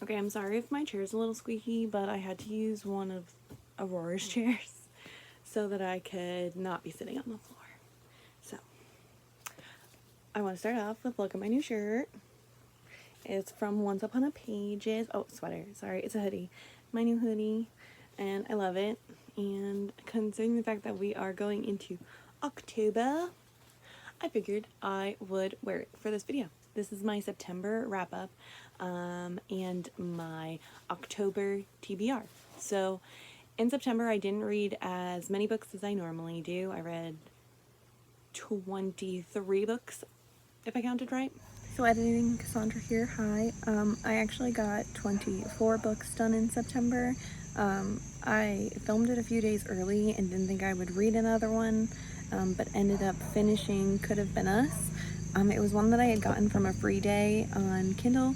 Okay, I'm sorry if my chair's a little squeaky, but I had to use one of Aurora's chairs so that I could not be sitting on the floor. So, I want to start off with look at my new shirt. It's from Once Upon a Pages. Oh, sweater. Sorry, it's a hoodie. My new hoodie, and I love it. And considering the fact that we are going into October, I figured I would wear it for this video. This is my September wrap up and my October TBR. So in September, I didn't read as many books as I normally do. I read 23 books, if I counted right. So editing, Cassandra here, hi. I actually got 24 books done in September. I filmed it a few days early and didn't think I would read another one, but ended up finishing Could Have Been Us. It was one that I had gotten from a free day on Kindle,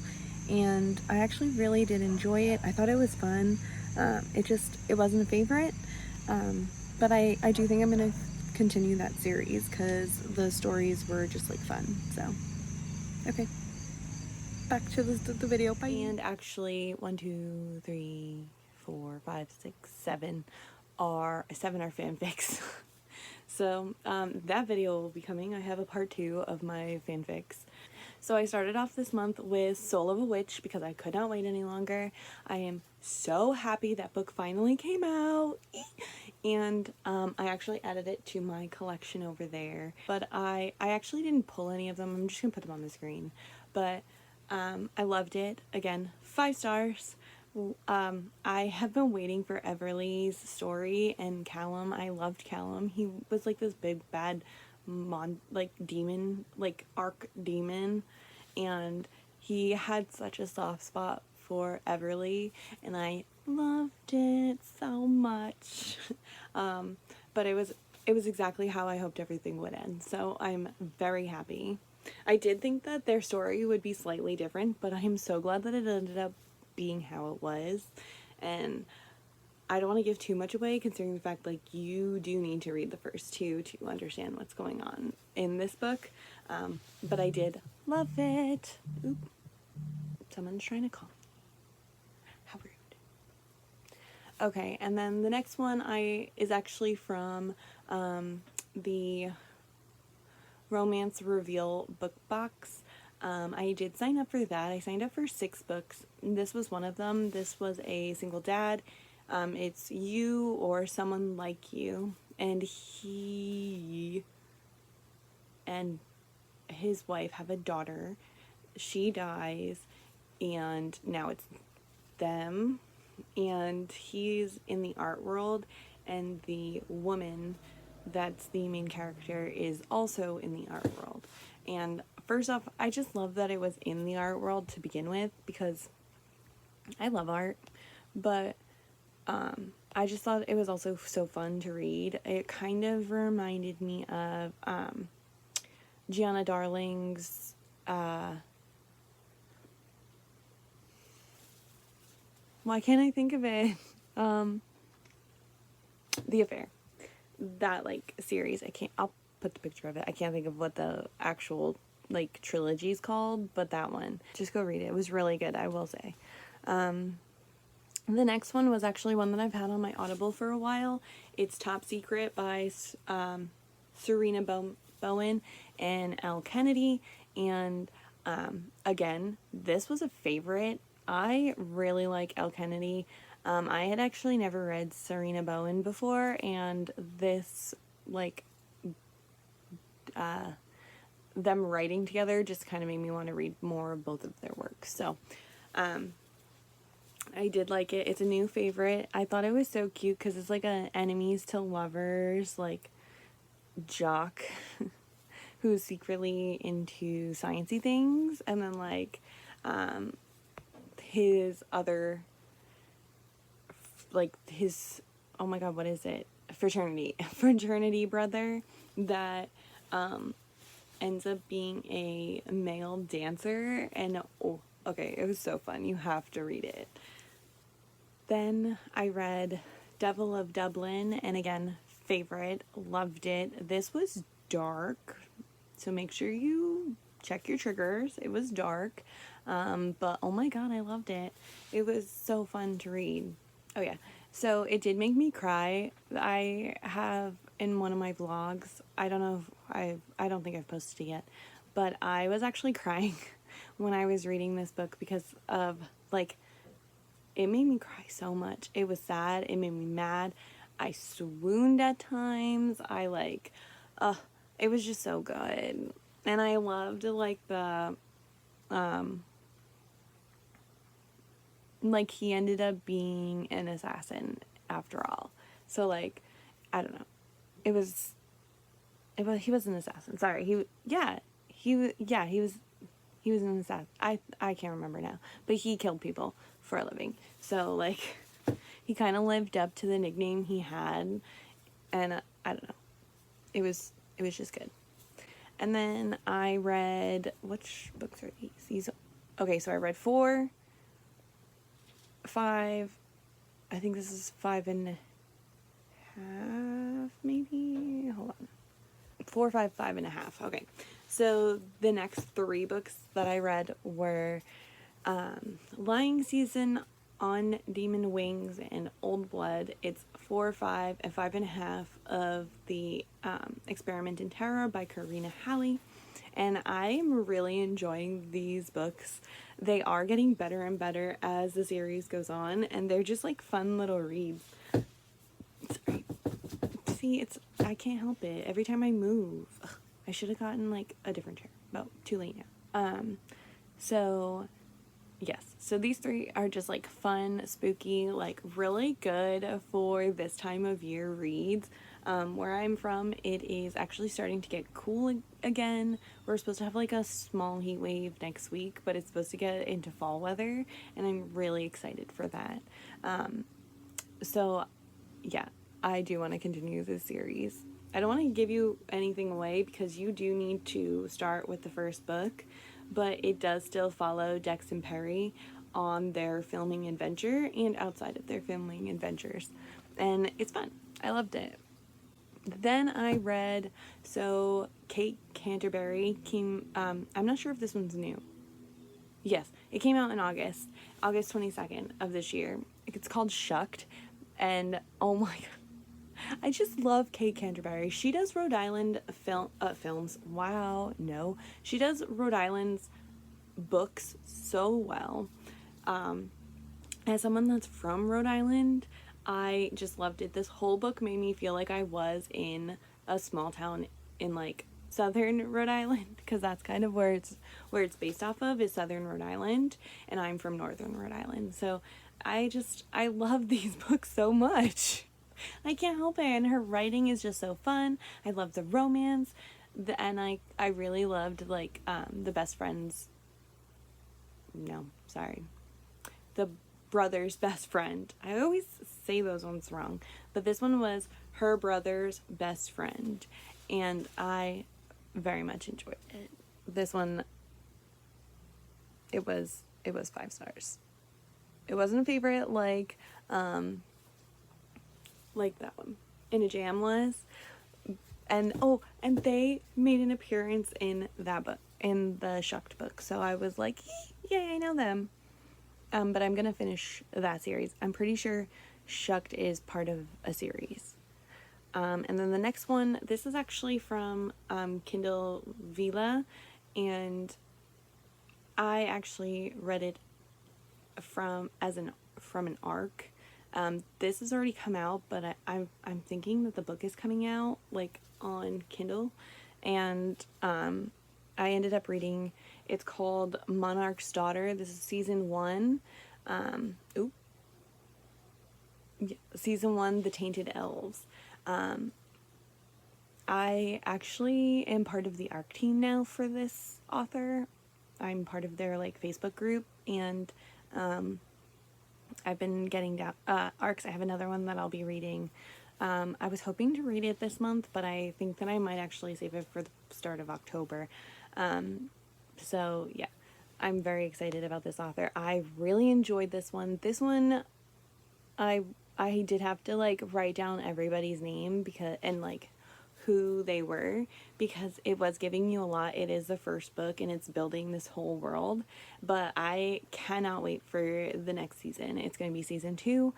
and I actually really did enjoy it. I thought it was fun. It wasn't a favorite, but I do think I'm going to continue that series because the stories were just like fun. So, okay, back to the video. Bye. And actually, 1, 2, 3, 4, 5, 6, 7 are fanfics. So that video will be coming. I have a part 2 of my fanfics. So I started off this month with Soul of a Witch because I could not wait any longer. I am so happy that book finally came out. And I actually added it to my collection over there. But I actually didn't pull any of them. I'm just going to put them on the screen. But I loved it. Again, 5 stars. I have been waiting for Everly's story and Callum. I loved Callum. He was like this big bad demon, like arc demon, and he had such a soft spot for Everly, and I loved it so much. But it was exactly how I hoped everything would end, so I'm very happy. I did think that their story would be slightly different, but I am so glad that it ended up being how it was. And I don't want to give too much away considering the fact like you do need to read the first 2 to understand what's going on in this book, but I did love it. Oop, someone's trying to call me. How rude. Okay, and then the next one is actually from the Romance Reveal book box. I did sign up for that. I signed up for 6 books. This was one of them. This was A Single Dad. It's You or Someone Like You. And he and his wife have a daughter. She dies, and now it's them. And he's in the art world, and the woman that's the main character is also in the art world. And first off, I just love that it was in the art world to begin with because I love art, but I just thought it was also so fun to read. It kind of reminded me of Gianna Darling's why can't I think of it? The Affair. That like series. I'll put the picture of it. I can't think of what the actual like trilogy is called, but that one. Just go read it. It was really good, I will say. The next one was actually one that I've had on my Audible for a while. It's Top Secret by Serena Bowen and Elle Kennedy. And again, this was a favorite. I really like Elle Kennedy. I had actually never read Serena Bowen before, and this, like, them writing together just kind of made me want to read more of both of their works. So, I did like it. It's a new favorite. I thought it was so cute because it's like a enemies to lovers, like, jock who's secretly into sciencey things, and then, like, his other, like, his, oh my god, what is it? Fraternity brother that, ends up being a male dancer, and, oh, okay, it was so fun. You have to read it. Then I read Devil of Dublin, and again, favorite, loved it. This was dark, so make sure you check your triggers. It was dark, but oh my god, I loved it. It was so fun to read. Oh yeah, so it did make me cry. I have in one of my vlogs, I don't know if I don't think I've posted it yet, but I was actually crying when I was reading this book because of, like, it made me cry so much. It was sad. It made me mad. I swooned at times. It was just so good. And I loved, like, like, he ended up being an assassin after all. So, like, I don't know. He was an assassin. Sorry. He was an assassin. I can't remember now. But he killed people for a living. So, like, he kind of lived up to the nickname he had. And I don't know. It was just good. And then I read, which books are these? Okay, so I read 4, 5, I think this is 5.5, maybe? Hold on. 4, 5, 5.5. Okay. So the next 3 books that I read were Lying Season, On Demon Wings, and Old Blood. It's 4, 5, and 5.5 of the Experiment in Terror by Karina Halley. And I'm really enjoying these books. They are getting better and better as the series goes on, and they're just like fun little reads. Sorry. See, I can't help it. Every time I move, I should have gotten like a different chair. Well, too late now. So yes, so these 3 are just like fun, spooky, like really good for this time of year reads. Where I'm from, it is actually starting to get cool again. We're supposed to have like a small heat wave next week, but it's supposed to get into fall weather, and I'm really excited for that. So yeah, I do want to continue this series. I don't want to give you anything away because you do need to start with the first book, but it does still follow Dex and Perry on their filming adventure and outside of their filming adventures. And it's fun. I loved it. Then I read, so Kate Canterbury came, I'm not sure if this one's new. Yes, it came out in August 22nd of this year. It's called Shucked, and oh my god, I just love Kate Canterbury. She does Rhode Island films. Wow, no. She does Rhode Island's books so well. As someone that's from Rhode Island, I just loved it. This whole book made me feel like I was in a small town in like southern Rhode Island, because that's kind of where it's based off of, is southern Rhode Island, and I'm from northern Rhode Island. So I love these books so much. I can't help it, and her writing is just so fun. I love the romance, and I really loved like the best friends. No, sorry, the brother's best friend. I always say those ones wrong, but this one was her brother's best friend, and I very much enjoyed it. This one, it was 5 stars. It wasn't a favorite like that one In a Jam was, and they made an appearance in that book, in the Shucked book, so I was like, yay, I know them. But I'm gonna finish that series. I'm pretty sure Shucked is part of a series. And then the next one, this is actually from Kindle Vila, and I actually read it from an ARC. This has already come out, but I'm thinking that the book is coming out like on Kindle, and I ended up reading. It's called Monarch's Daughter. This is season 1. Season 1, The Tainted Elves. I actually am part of the ARC team now for this author. I'm part of their like Facebook group, and I've been getting down ARCs. I have another one that I'll be reading. I was hoping to read it this month, but I think that I might actually save it for the start of October. So yeah, I'm very excited about this author. I really enjoyed this one. This one, I did have to like write down everybody's name and like who they were, because it was giving you a lot. It is the first book and it's building this whole world, but I cannot wait for the next season. It's going to be season 2.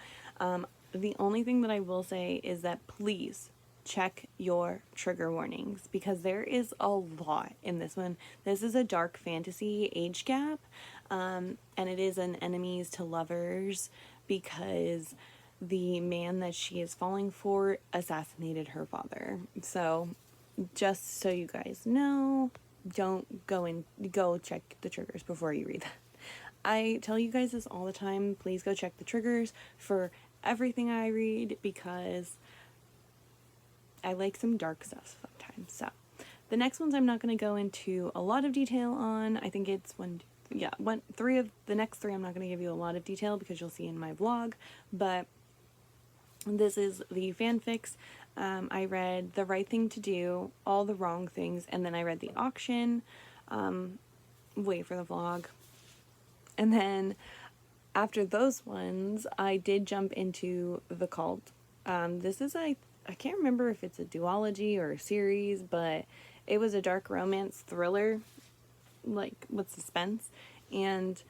The only thing that I will say is that please check your trigger warnings, because there is a lot in this one. This is a dark fantasy age gap, and it is an enemies to lovers, because the man that she is falling for assassinated her father. So just so you guys know, don't go check the triggers before you read that. I tell you guys this all the time. Please go check the triggers for everything I read, because I like some dark stuff sometimes. So the next ones I'm not going to go into a lot of detail on. I think it's three of the next three I'm not going to give you a lot of detail because you'll see in my vlog, but this is the fanfics. I read The Right Thing to Do, All the Wrong Things, and then I read The Auction. Wait for the vlog. And then after those ones, I did jump into The Cult. This is I can't remember if it's a duology or a series, but it was a dark romance thriller, like with suspense, and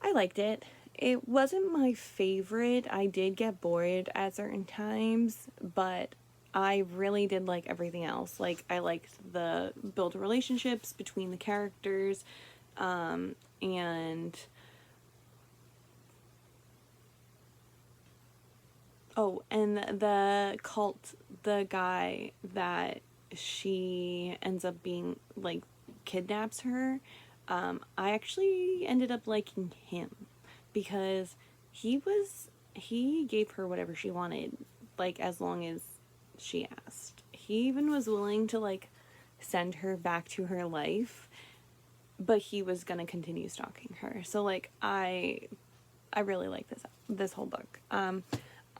I liked it. It wasn't my favorite. I did get bored at certain times, but I really did like everything else. Like, I liked the build relationships between the characters, and oh, and the cult, the guy that she ends up being, like, kidnaps her, I actually ended up liking him, because he gave her whatever she wanted, like, as long as she asked. He even was willing to, like, send her back to her life, but he was gonna continue stalking her. So, like, I really like this whole book.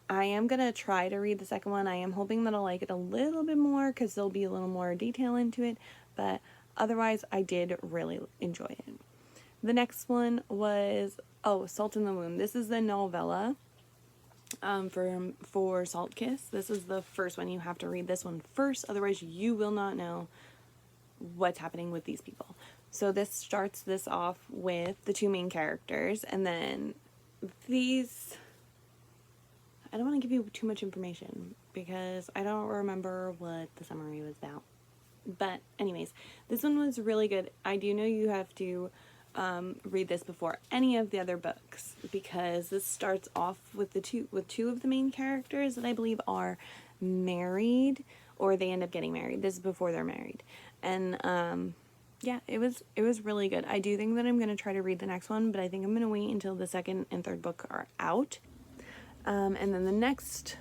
I am gonna try to read the second one. I am hoping that I'll like it a little bit more, because there'll be a little more detail into it, but otherwise I did really enjoy it. The next one was, Salt in the Wound. This is the novella for Salt Kiss. This is the first one. You have to read this one first, otherwise you will not know what's happening with these people. So this starts this off with the two main characters, and then these, I don't want to give you too much information because I don't remember what the summary was about. But anyways, this one was really good. I do know you have to read this before any of the other books, because this starts off with two of the main characters that I believe are married, or they end up getting married. This is before they're married, and yeah, it was really good. I do think that I'm gonna try to read the next one, but I think I'm gonna wait until the second and third book are out. And then the next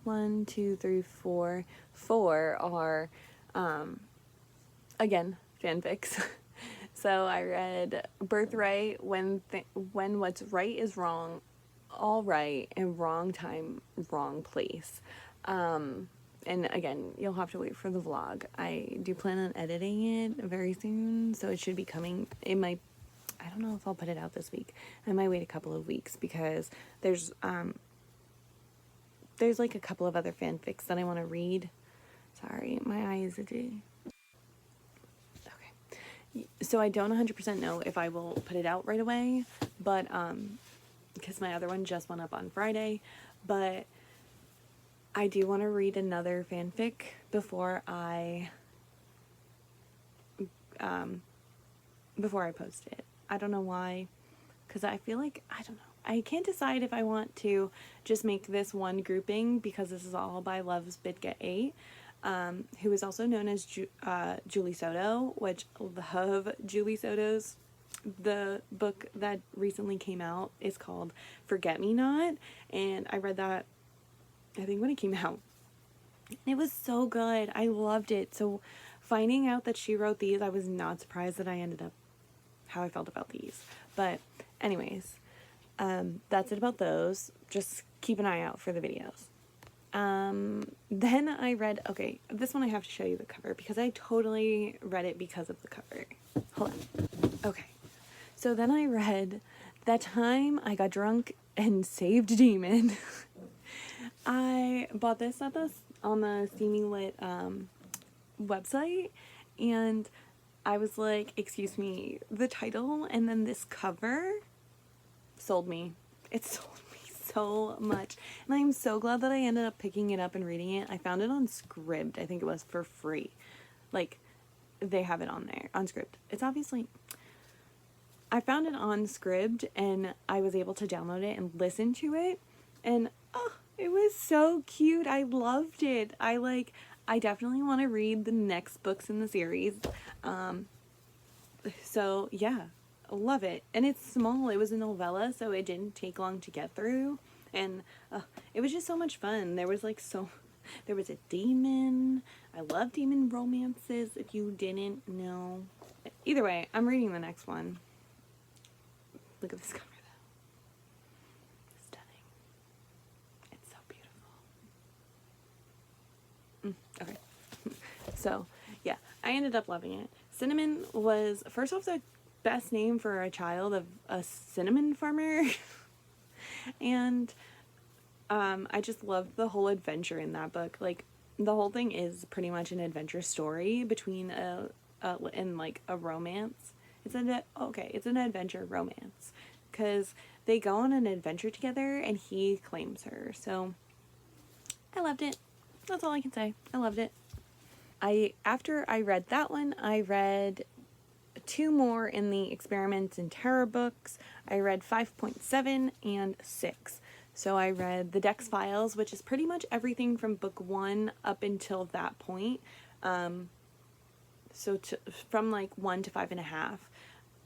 1, 2, 3, 4 are again fanfics. So I read Birthright, When What's Right is Wrong, All Right, and Wrong Time, Wrong Place. And again, you'll have to wait for the vlog. I do plan on editing it very soon, so it should be coming. It might, I don't know if I'll put it out this week. I might wait a couple of weeks, because there's like a couple of other fanfics that I want to read. Sorry, my eye is itchy. Okay. So I don't 100% know if I will put it out right away, but because my other one just went up on Friday, but I do want to read another fanfic before I post it. I don't know why, because I feel like, I don't know. I can't decide if I want to just make this one grouping, because this is all by Love's Bidget 8, who is also known as Julie Soto, which love Julie Soto's. The book that recently came out is called Forget Me Not, and I read that, I think, when it came out. It was so good. I loved it. So finding out that she wrote these, I was not surprised that I ended up how I felt about these. But anyways, that's it about those. Just keep an eye out for the videos. Then I read, okay, this one I have to show you the cover, because I totally read it because of the cover. Hold on. Okay. So then I read That Time I Got Drunk and Saved Demon. I bought this on the Steamy Lit website, and I was like, excuse me, the title and then this cover sold me. It sold me so much. And I'm so glad that I ended up picking it up and reading it. I found it on Scribd. I think it was for free. Like, they have it on there, on Scribd. It's obviously... I found it on Scribd, and I was able to download it and listen to it. And, oh, it was so cute. I loved it. I definitely want to read the next books in the series. So, yeah, I love it. And it's small. It was a novella, so it didn't take long to get through. And it was just so much fun. There was there was a demon. I love demon romances, if you didn't know. Either way, I'm reading the next one. Look at this cover, though. Stunning. It's so beautiful. Okay. So, yeah, I ended up loving it. Cinnamon was, first off, the best name for a child of a cinnamon farmer. And I just loved the whole adventure in that book. Like, the whole thing is pretty much an adventure story between and like a romance. It's an adventure romance, because they go on an adventure together and he claims her. So I loved it. That's all I can say. I loved it. After I read that one, I read 2 more in the Experiments in Terror books. I read 5.7 and 6. So I read the Dex Files, which is pretty much everything from book 1 up until that point. From like 1 to 5.5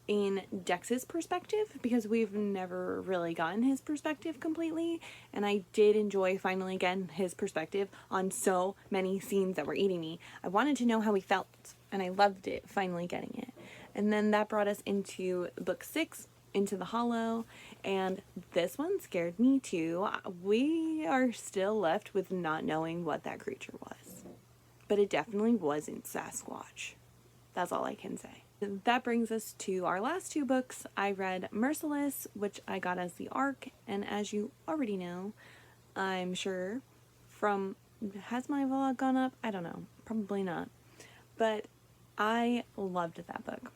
in Dex's perspective, because we've never really gotten his perspective completely, and I did enjoy finally getting his perspective on so many scenes that were eating me. I wanted to know how he felt, and I loved it finally getting it. And then that brought us into book 6, Into the Hollow, and this one scared me too. We are still left with not knowing what that creature was, but it definitely wasn't Sasquatch. That's all I can say. That brings us to our last 2 books. I read Merciless, which I got as the ARC, and as you already know, I'm sure has my vlog gone up? I don't know, probably not, but I loved that book.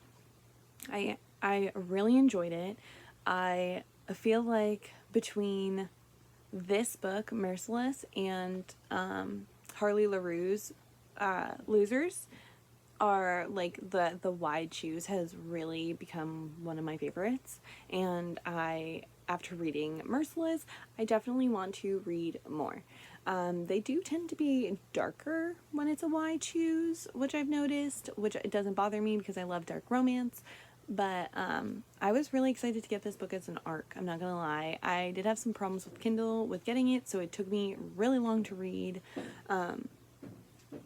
I really enjoyed it. I feel like between this book, Merciless, and Harley LaRue's Losers, are like the Wide Shoes has really become one of my favorites, and after reading Merciless, I definitely want to read more. They do tend to be darker when it's a Wide Shoes, which I've noticed, which it doesn't bother me because I love dark romance. But I was really excited to get this book as an ARC, I'm not gonna lie. I did have some problems with Kindle with getting it, so it took me really long to read.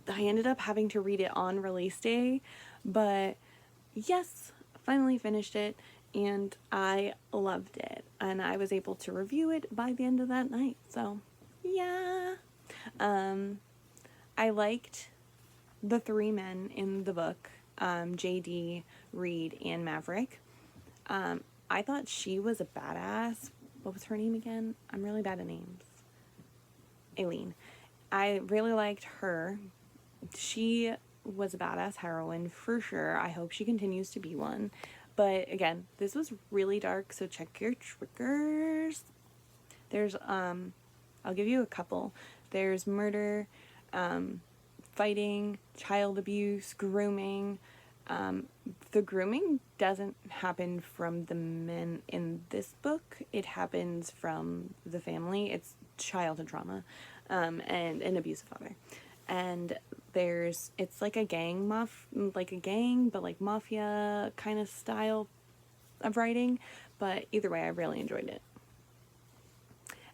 I ended up having to read it on release day, but yes, finally finished it, and I loved it, and I was able to review it by the end of that night, so yeah. I liked the 3 men in the book, JD, Reed, and Maverick. I thought she was a badass. What was her name again? I'm really bad at names. Aileen. I really liked her. She was a badass heroine for sure. I hope she continues to be one. But again, this was really dark, so check your triggers. There's I'll give you a couple. There's murder, fighting, child abuse, grooming. The grooming doesn't happen from the men in this book. It happens from the family. It's childhood trauma, and an abusive father. And it's like a gang, but like mafia kind of style of writing. But either way, I really enjoyed it.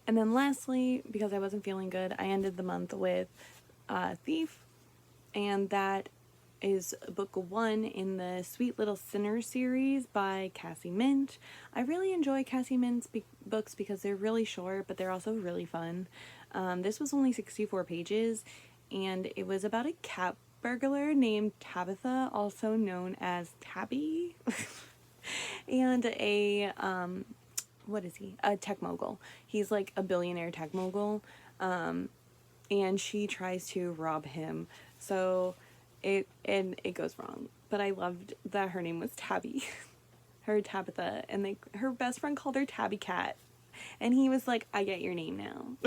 And then lastly, because I wasn't feeling good, I ended the month with Thief, and that is book 1 in the Sweet Little Sinner series by Cassie Mint. I really enjoy Cassie Mint's books because they're really short, but they're also really fun. This was only 64 pages, and it was about a cat burglar named Tabitha, also known as Tabby, and a what is he? A tech mogul. He's like a billionaire tech mogul, and she tries to rob him. So and it goes wrong. But I loved that her name was Tabby, her Tabitha, and her best friend called her Tabby Cat, and he was like, "I get your name now."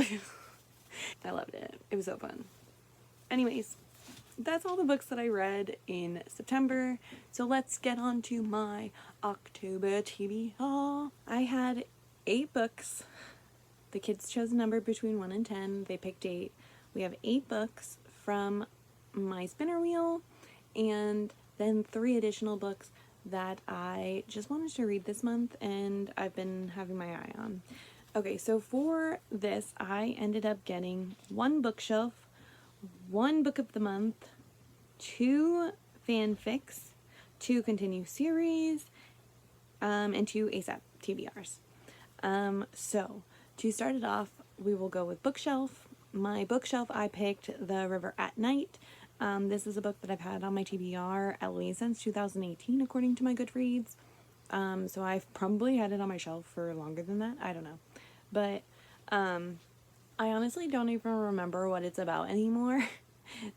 I loved it. It was so fun. Anyways, that's all the books that I read in September. So let's get on to my October TBR. I had 8 books. The kids chose a number between 1 and 10. They picked 8. We have 8 books from my spinner wheel, and then 3 additional books that I just wanted to read this month and I've been having my eye on. Okay, so for this, I ended up getting 1 bookshelf, 1 book of the month, 2 fanfics, 2 continue series, and 2 ASAP TBRs. So to start it off, we will go with bookshelf. My bookshelf, I picked The River at Night. This is a book that I've had on my TBR at least since 2018, according to my Goodreads. So I've probably had it on my shelf for longer than that. I don't know. But I honestly don't even remember what it's about anymore.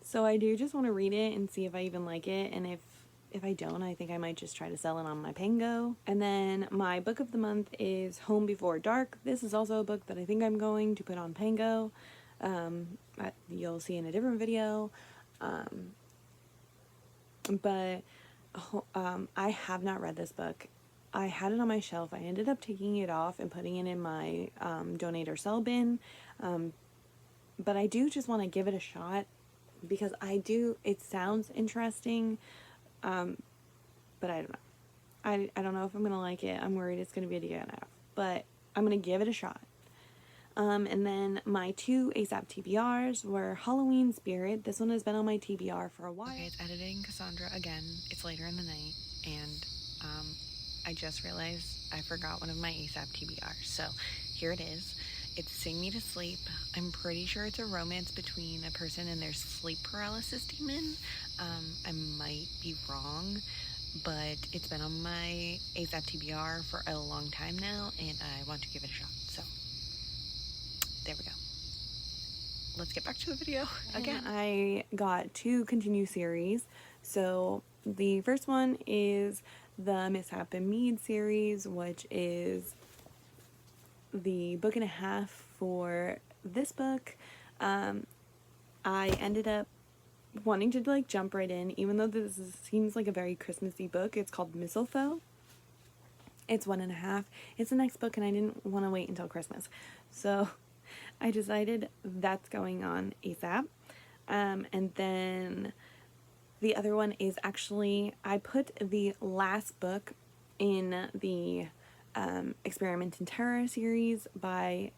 So I do just want to read it and see if I even like it. And if I don't, I think I might just try to sell it on my Pango. And then my book of the month is Home Before Dark. This is also a book that I think I'm going to put on Pango. You'll see in a different video. But I have not read this book. I had it on my shelf. I ended up taking it off and putting it in my donate or sell bin. But I do just want to give it a shot because it sounds interesting. But I don't know. I don't know if I'm going to like it. I'm worried it's going to be a DNF. But I'm going to give it a shot. And then my 2 ASAP TBRs were Halloween Spirit. This one has been on my TBR for a while. Okay, it's editing Cassandra again. It's later in the night. And I just realized I forgot one of my ASAP TBRs. So here it is. It's Sing Me to Sleep. I'm pretty sure it's a romance between a person and their sleep paralysis demon. I might be wrong, but it's been on my ASAP TBR for a long time now, and I want to give it a shot. So there we go. Let's get back to the video again. I got 2 continue series. So the first one is the Mishap and Mead series, which is the book and a half for this book. I ended up wanting to jump right in, even though seems like a very Christmassy book. It's called Mistlefoe. It's 1.5. It's the next book, and I didn't want to wait until Christmas, so I decided that's going on ASAP. And then the other one is actually, I put the last book in the Experiment in Terror series by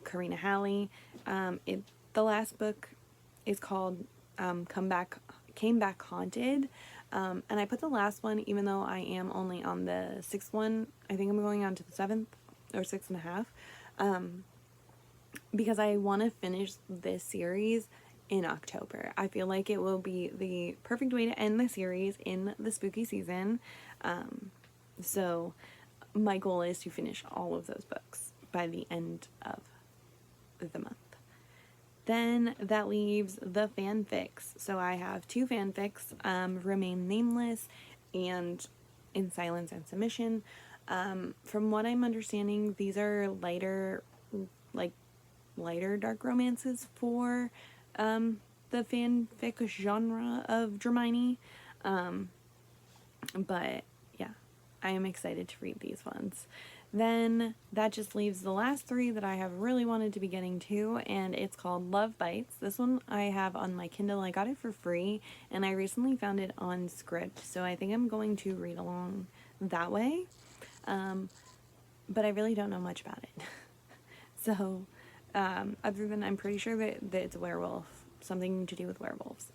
Karina Halley. The last book is called Came Back Haunted. And I put the last one, even though I am only on the 6th one. I think I'm going on to the 7th or 6.5. Because I want to finish this series in October. I feel like it will be the perfect way to end the series in the spooky season. So my goal is to finish all of those books by the end of the month. Then that leaves the fanfics. So I have 2 fanfics, Remain Nameless and In Silence and Submission. From what I'm understanding, these are lighter dark romances for the fanfic genre of Dramini. But yeah, I am excited to read these ones. Then that just leaves the last 3 that I have really wanted to be getting to, and it's called Love Bites. This one I have on my Kindle. I got it for free, and I recently found it on Script, so I think I'm going to read along that way. But I really don't know much about it. So, other than I'm pretty sure that it's a werewolf, something to do with werewolves.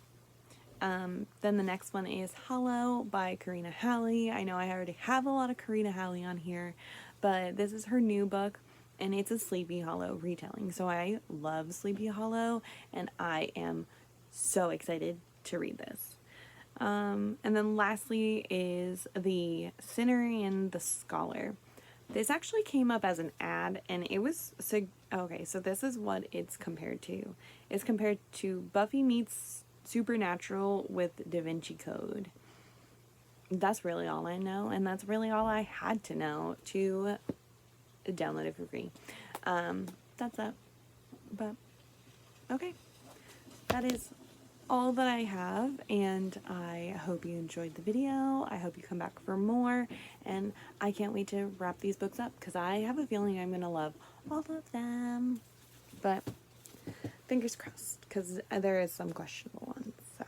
Then the next one is Hollow by Karina Halley. I know I already have a lot of Karina Halley on here, but this is her new book, and it's a Sleepy Hollow retelling. So I love Sleepy Hollow, and I am so excited to read this. And then lastly is The Sinner and the Scholar. This actually came up as an ad, and it was okay. So this is what it's compared to. It's compared to Buffy meets Supernatural with Da Vinci Code. That's really all I know, and that's really all I had to know to download it for free. That's it. But okay, that is all that I have, and I hope you enjoyed the video. I hope you come back for more, and I can't wait to wrap these books up because I have a feeling I'm gonna love all of them. But fingers crossed, because there is some questionable ones. So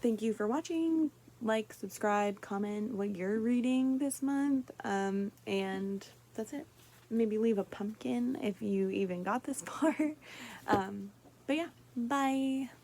thank you for watching. Like, subscribe, comment what you're reading this month, and that's it. Maybe leave a pumpkin if you even got this far. But yeah, bye.